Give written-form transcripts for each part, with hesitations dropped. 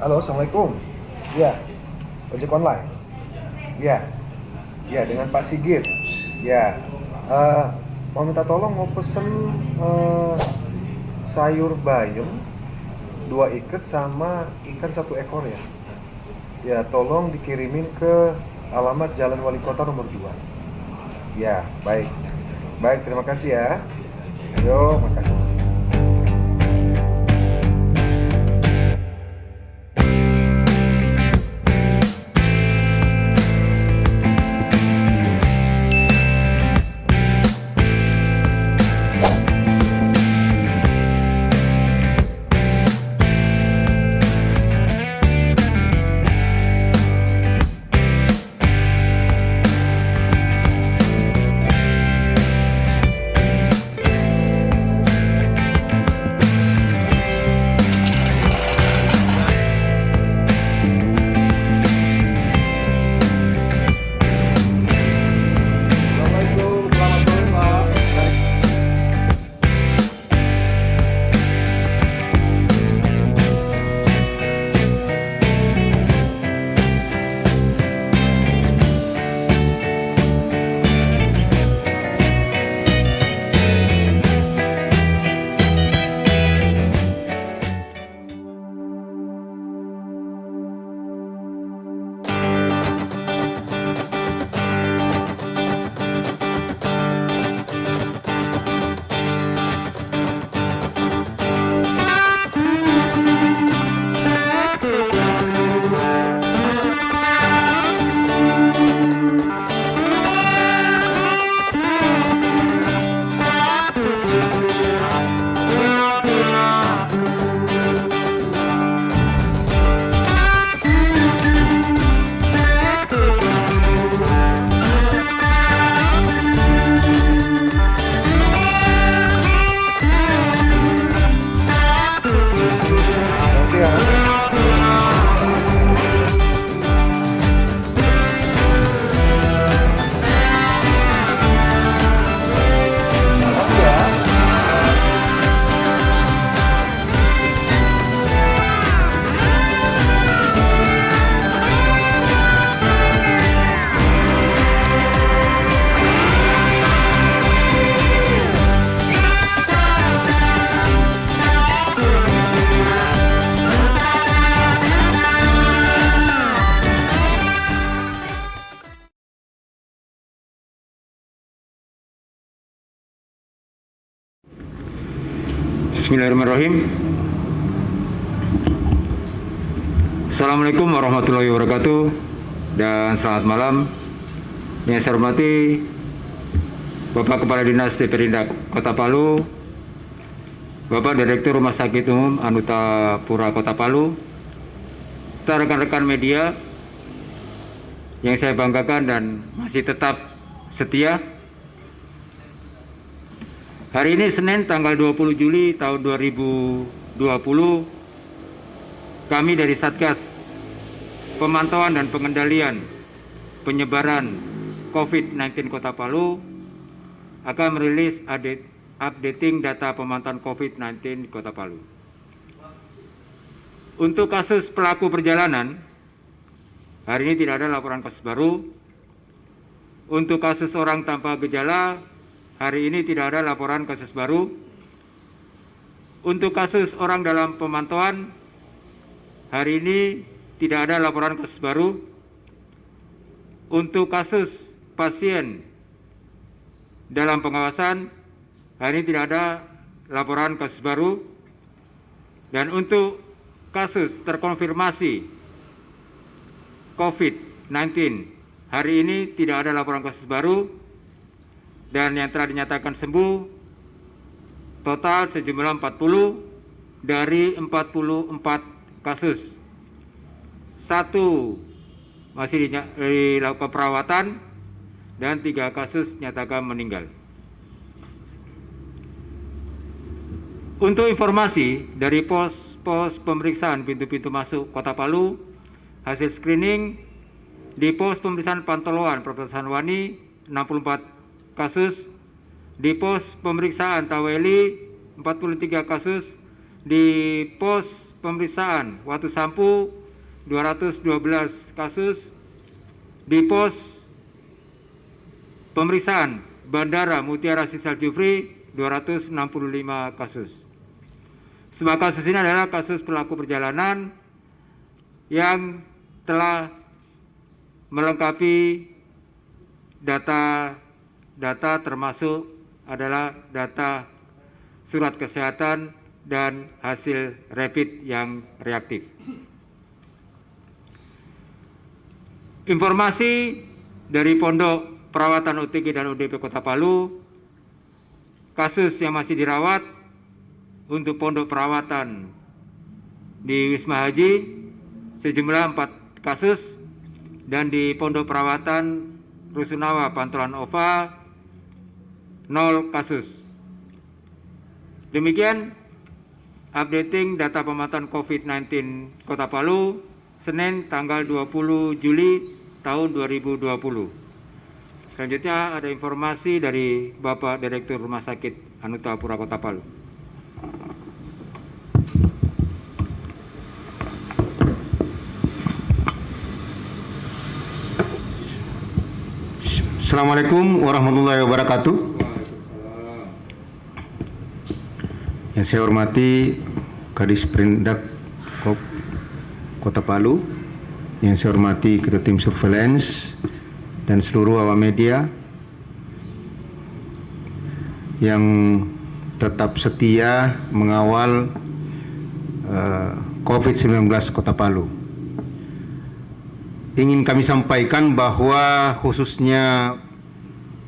Halo, assalamualaikum. Ya, ojek online. Ya, ya dengan Pak Sigit. Ya, eh, mau minta tolong mau pesen eh, sayur bayam 2 ikat sama ikan 1 ekor ya. Ya, tolong dikirimin ke alamat Jalan Wali Kota nomor 2. Ya, baik. Baik, terima kasih ya. Yo, makasih. Assalamualaikum, selamat sore Pak. Nanti ya. Makasih ya. Bismillahirrahmanirrahim. Assalamualaikum warahmatullahi wabarakatuh dan selamat malam. Yang saya hormati Bapak Kepala Dinas Diperindak Kota Palu, Bapak Direktur Rumah Sakit Umum Anuta Pura Kota Palu, serta rekan-rekan media yang saya banggakan dan masih tetap setia. Hari ini Senin tanggal 20 Juli tahun 2020, kami dari Satgas Pemantauan dan Pengendalian Penyebaran COVID-19 Kota Palu akan merilis updating data pemantauan COVID-19 di Kota Palu. Untuk kasus pelaku perjalanan, hari ini tidak ada laporan kasus baru. Untuk kasus orang tanpa gejala, hari ini tidak ada laporan kasus baru. Untuk kasus orang dalam pemantauan, hari ini tidak ada laporan kasus baru. Untuk kasus pasien dalam pengawasan, hari ini tidak ada laporan kasus baru. Dan untuk kasus terkonfirmasi COVID-19, hari ini tidak ada laporan kasus baru. Dan yang telah dinyatakan sembuh total sejumlah 40 dari 44 kasus. 1 masih dilakukan perawatan dan 3 kasus nyatakan meninggal. Untuk informasi dari pos pemeriksaan pintu-pintu masuk Kota Palu, hasil screening di pos pemeriksaan Pantoloan Perbatasan Wani 64 kasus, di pos pemeriksaan Taweli 43 kasus, di pos pemeriksaan Watu Sampu 212 kasus, di pos pemeriksaan Bandara Mutiara Sis Al Jufri 265 kasus. Semua kasus ini adalah kasus pelaku perjalanan yang telah melengkapi data termasuk adalah data surat kesehatan dan hasil rapid yang reaktif. Informasi dari Pondok Perawatan OTG dan ODP Kota Palu, kasus yang masih dirawat untuk pondok perawatan di Wisma Haji sejumlah 4 kasus, dan di pondok perawatan Rusunawa Pantulan Ova 0 kasus. Demikian updating data pemantauan COVID-19 Kota Palu Senin tanggal 20 Juli tahun 2020. Selanjutnya ada informasi dari Bapak Direktur Rumah Sakit Anutapura Kota Palu. Assalamualaikum warahmatullahi wabarakatuh. Yang saya hormati Kadis Perindak Kota Palu, yang saya hormati Ketua Tim Surveillance dan seluruh awak media yang tetap setia mengawal COVID-19 Kota Palu. Ingin kami sampaikan bahwa khususnya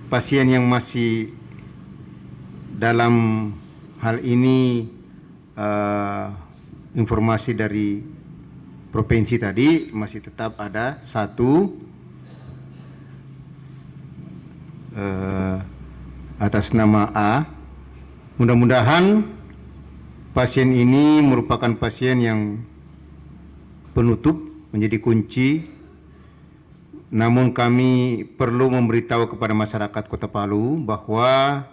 pasien yang masih dalam hal ini informasi dari provinsi tadi masih tetap ada 1 atas nama A. Mudah-mudahan pasien ini merupakan pasien yang penutup, menjadi kunci. Namun kami perlu memberitahu kepada masyarakat Kota Palu bahwa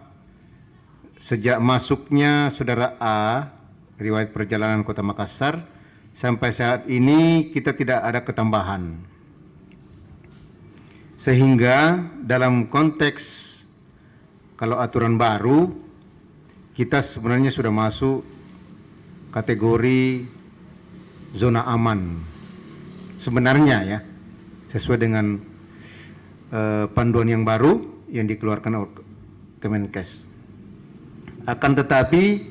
sejak masuknya saudara A, riwayat perjalanan Kota Makassar, sampai saat ini kita tidak ada ketambahan. Sehingga dalam konteks kalau aturan baru, kita sebenarnya sudah masuk kategori zona aman. Sebenarnya ya, sesuai dengan panduan yang baru yang dikeluarkan oleh Kemenkes. Akan tetapi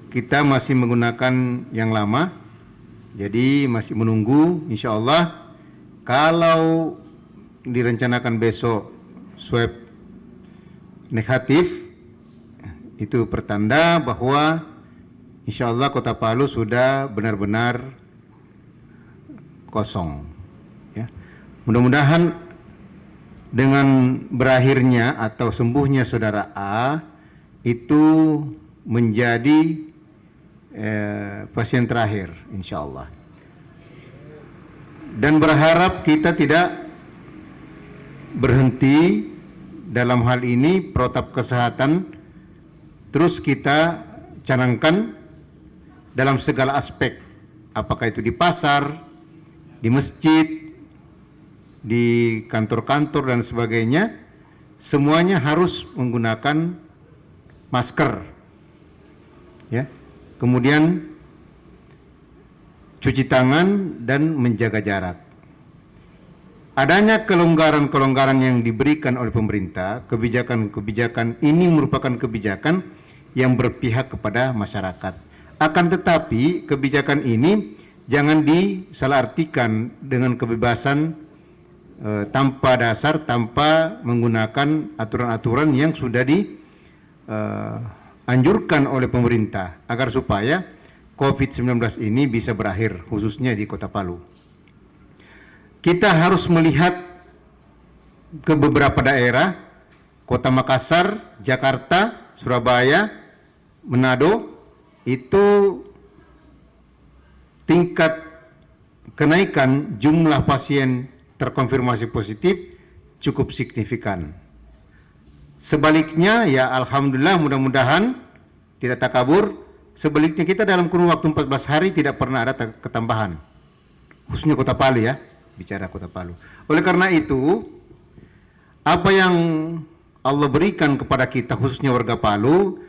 kita masih menggunakan yang lama, jadi masih menunggu. Insya Allah kalau direncanakan besok swab negatif, itu pertanda bahwa insya Allah Kota Palu sudah benar-benar kosong. Ya. Mudah-mudahan dengan berakhirnya atau sembuhnya saudara A itu menjadi pasien terakhir insya Allah. Dan berharap kita tidak berhenti dalam hal ini, protap kesehatan terus kita canangkan dalam segala aspek, apakah itu di pasar, di masjid, di kantor-kantor dan sebagainya, semuanya harus menggunakan masker, ya. Kemudian cuci tangan dan menjaga jarak. Adanya kelonggaran-kelonggaran yang diberikan oleh pemerintah, kebijakan-kebijakan ini merupakan kebijakan yang berpihak kepada masyarakat. Akan tetapi kebijakan ini jangan disalahartikan dengan kebebasan tanpa dasar, tanpa menggunakan aturan-aturan yang sudah dianjurkan oleh pemerintah agar supaya COVID-19 ini bisa berakhir, khususnya di Kota Palu. Kita harus melihat ke beberapa daerah, Kota Makassar, Jakarta, Surabaya, Manado, itu tingkat kenaikan jumlah pasien terkonfirmasi positif cukup signifikan. Sebaliknya ya alhamdulillah, mudah-mudahan tidak takabur, sebaliknya kita dalam kurun waktu 14 hari tidak pernah ada ketambahan. Khususnya Kota Palu ya, bicara Kota Palu. Oleh karena itu, apa yang Allah berikan kepada kita khususnya warga Palu,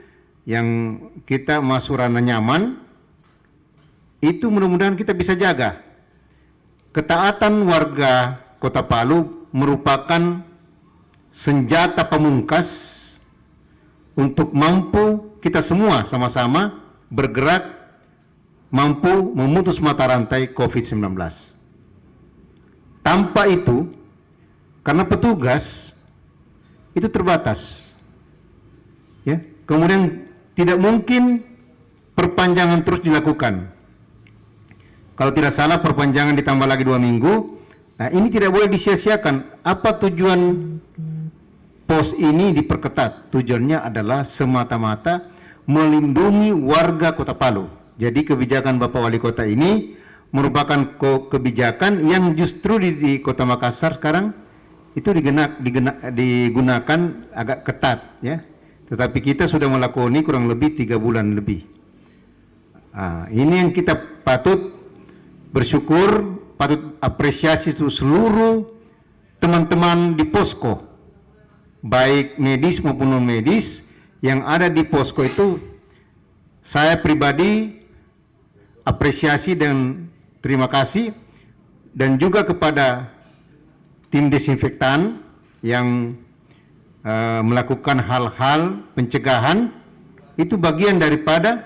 yang kita masuk ranah nyaman, itu mudah-mudahan kita bisa jaga. Ketaatan warga Kota Palu merupakan senjata pamungkas untuk mampu kita semua sama-sama bergerak, mampu memutus mata rantai COVID-19. Tanpa itu, karena petugas itu terbatas, ya, kemudian tidak mungkin perpanjangan terus dilakukan. Kalau tidak salah perpanjangan ditambah lagi 2 minggu. Nah, ini tidak boleh disia-siakan. Apa tujuan pos ini diperketat? Tujuannya adalah semata-mata melindungi warga Kota Palu. Jadi kebijakan Bapak Wali Kota ini merupakan kebijakan yang justru di Kota Makassar sekarang itu digunakan agak ketat, ya. Tetapi kita sudah melakoni kurang lebih 3 bulan lebih. Nah, ini yang kita patut bersyukur, patut apresiasi itu seluruh teman-teman di posko, baik medis maupun non medis yang ada di posko itu. Saya pribadi apresiasi dan terima kasih, dan juga kepada tim desinfektan yang melakukan hal-hal pencegahan. Itu bagian daripada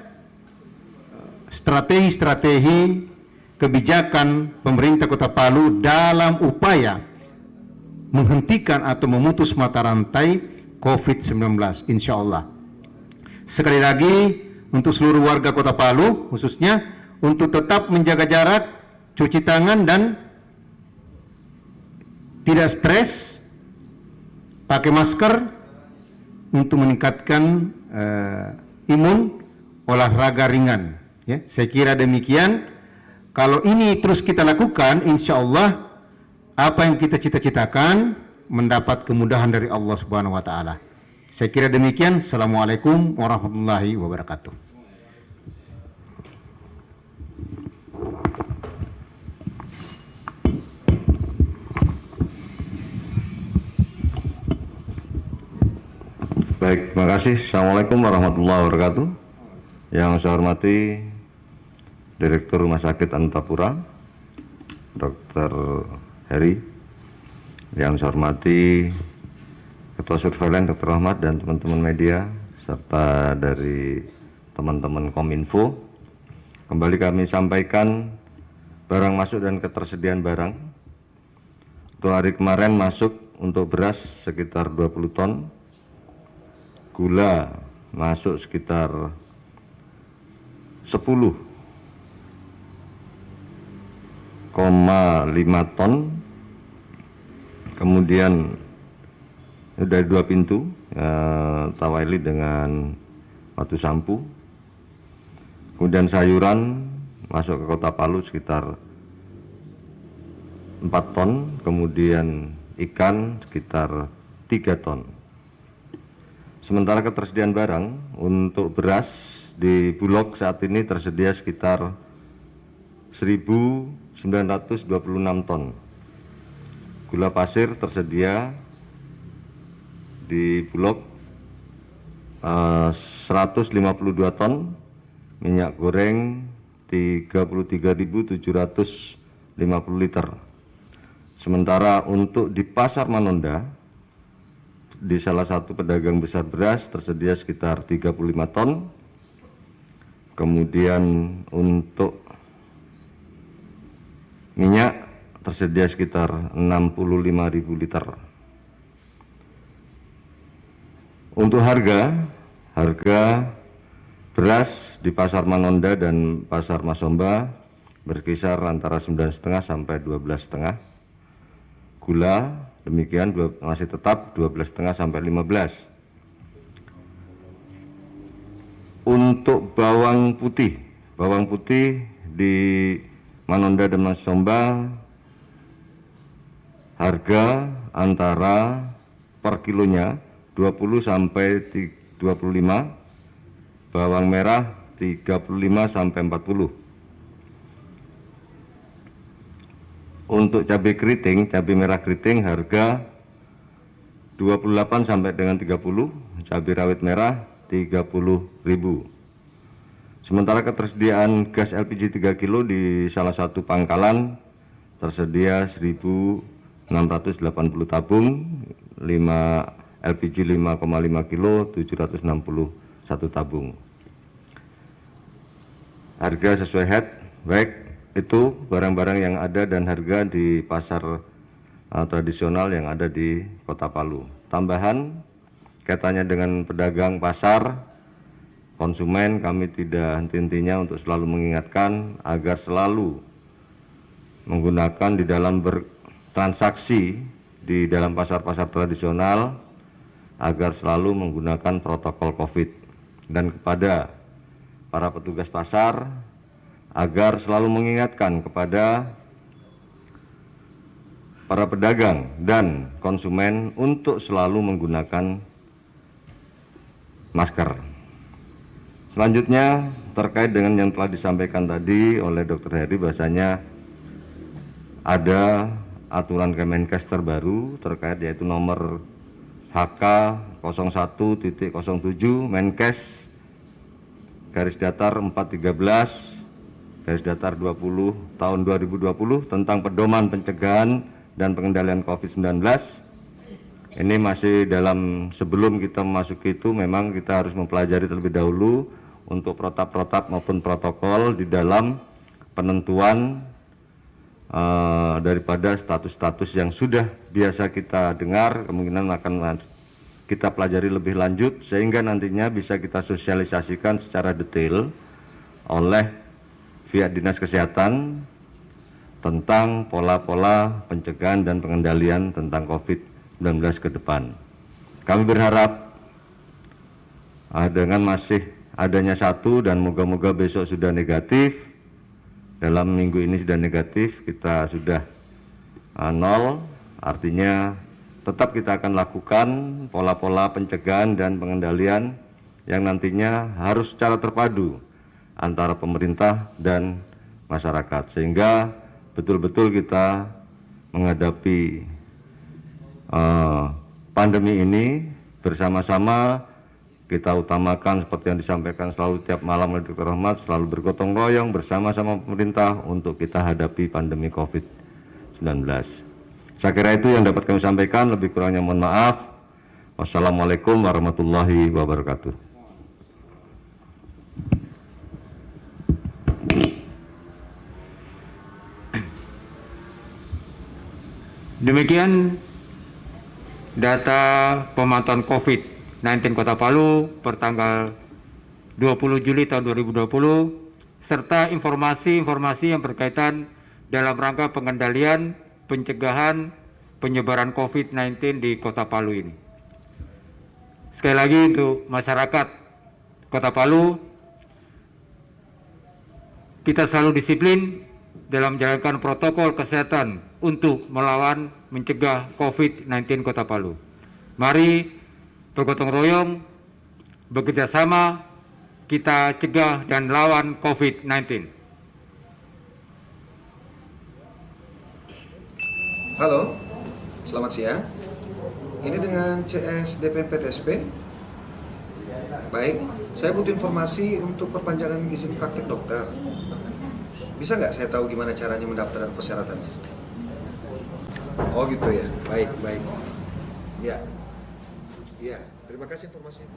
strategi-strategi kebijakan pemerintah Kota Palu dalam upaya menghentikan atau memutus mata rantai COVID-19, insya Allah. Sekali lagi, untuk seluruh warga Kota Palu khususnya, untuk tetap menjaga jarak, cuci tangan, dan tidak stres, pakai masker untuk meningkatkan imun, olahraga ringan. Ya, saya kira demikian. Kalau ini terus kita lakukan, insya Allah apa yang kita cita-citakan mendapat kemudahan dari Allah Subhanahu wa Ta'ala. Saya kira demikian. Assalamualaikum warahmatullahi wabarakatuh. Baik, terima kasih. Assalamualaikum warahmatullahi wabarakatuh. Yang saya hormati Direktur Rumah Sakit Antapura, Dr. Heri. Yang saya hormati Ketua Surveilan Dr. Rahmat dan teman-teman media, serta dari teman-teman Kominfo. Kembali kami sampaikan barang masuk dan ketersediaan barang. Untuk hari kemarin masuk untuk beras sekitar 20 ton, gula masuk sekitar 10,5 ton, kemudian dari 2 pintu Tawaili dengan Batu Sampu, kemudian sayuran masuk ke Kota Palu sekitar 4 ton, kemudian ikan sekitar 3 ton. Sementara ketersediaan barang untuk beras di Bulog saat ini tersedia sekitar 1.926 ton. Gula pasir tersedia di Bulog 152 ton, minyak goreng 33.750 liter. Sementara untuk di Pasar Manonda, di salah satu pedagang besar beras tersedia sekitar 35 ton. Kemudian untuk minyak tersedia sekitar 65.000 liter. Untuk harga beras di Pasar Manonda dan Pasar Masomba berkisar antara 9,5 sampai 12,5. Gula demikian masih tetap 12,5 sampai 15. Untuk bawang putih di Manonda dan Masomba harga antara per kilonya 20 sampai 25. Bawang merah 35 sampai 40. Untuk cabai keriting, cabai merah keriting harga 28 sampai dengan 30, cabai rawit merah 30.000. Sementara ketersediaan gas LPG 3 kg di salah satu pangkalan tersedia 1.680 tabung, 5 LPG 5,5 kg 761 tabung. Harga sesuai head, baik itu barang-barang yang ada dan harga di pasar tradisional yang ada di Kota Palu. Tambahan kaitannya dengan pedagang pasar, konsumen, kami tidak henti-hentinya untuk selalu mengingatkan agar selalu menggunakan di dalam bertransaksi di dalam pasar-pasar tradisional agar selalu menggunakan protokol COVID, dan kepada para petugas pasar agar selalu mengingatkan kepada para pedagang dan konsumen untuk selalu menggunakan masker. Selanjutnya terkait dengan yang telah disampaikan tadi oleh Dr. Heri, bahasanya ada aturan Kemenkes terbaru terkait yaitu nomor HK 01.07 Menkes /413/20 tahun 2020 tentang pedoman pencegahan dan pengendalian COVID-19. Ini masih dalam, sebelum kita memasuki itu memang kita harus mempelajari terlebih dahulu untuk protap-protap maupun protokol di dalam penentuan daripada status-status yang sudah biasa kita dengar, kemungkinan akan kita pelajari lebih lanjut sehingga nantinya bisa kita sosialisasikan secara detail oleh pihak Dinas Kesehatan tentang pola-pola pencegahan dan pengendalian tentang COVID-19 ke depan. Kami berharap dengan masih adanya satu dan moga-moga besok sudah negatif, dalam minggu ini sudah negatif, kita sudah 0, artinya tetap kita akan lakukan pola-pola pencegahan dan pengendalian yang nantinya harus secara terpadu antara pemerintah dan masyarakat, sehingga betul-betul kita menghadapi pandemi ini bersama-sama. Kita utamakan seperti yang disampaikan selalu tiap malam oleh Dr. Rahmat, selalu bergotong royong bersama-sama pemerintah untuk kita hadapi pandemi COVID-19. Saya kira itu yang dapat kami sampaikan, lebih kurangnya mohon maaf. Wassalamualaikum warahmatullahi wabarakatuh. Demikian data pemantauan COVID-19 Kota Palu per tanggal 20 Juli tahun 2020 serta informasi-informasi yang berkaitan dalam rangka pengendalian, pencegahan, penyebaran COVID-19 di Kota Palu ini. Sekali lagi untuk masyarakat Kota Palu, kita selalu disiplin dalam menjalankan protokol kesehatan untuk melawan mencegah COVID-19 Kota Palu. Mari bergotong royong, bekerja sama, kita cegah dan lawan COVID-19. Halo, selamat siang. Ini dengan CS DPP TSP. Baik, saya butuh informasi untuk perpanjangan izin praktik dokter. Bisa nggak saya tahu gimana caranya mendaftar dan persyaratannya? Oh gitu ya, baik. Ya, terima kasih informasinya.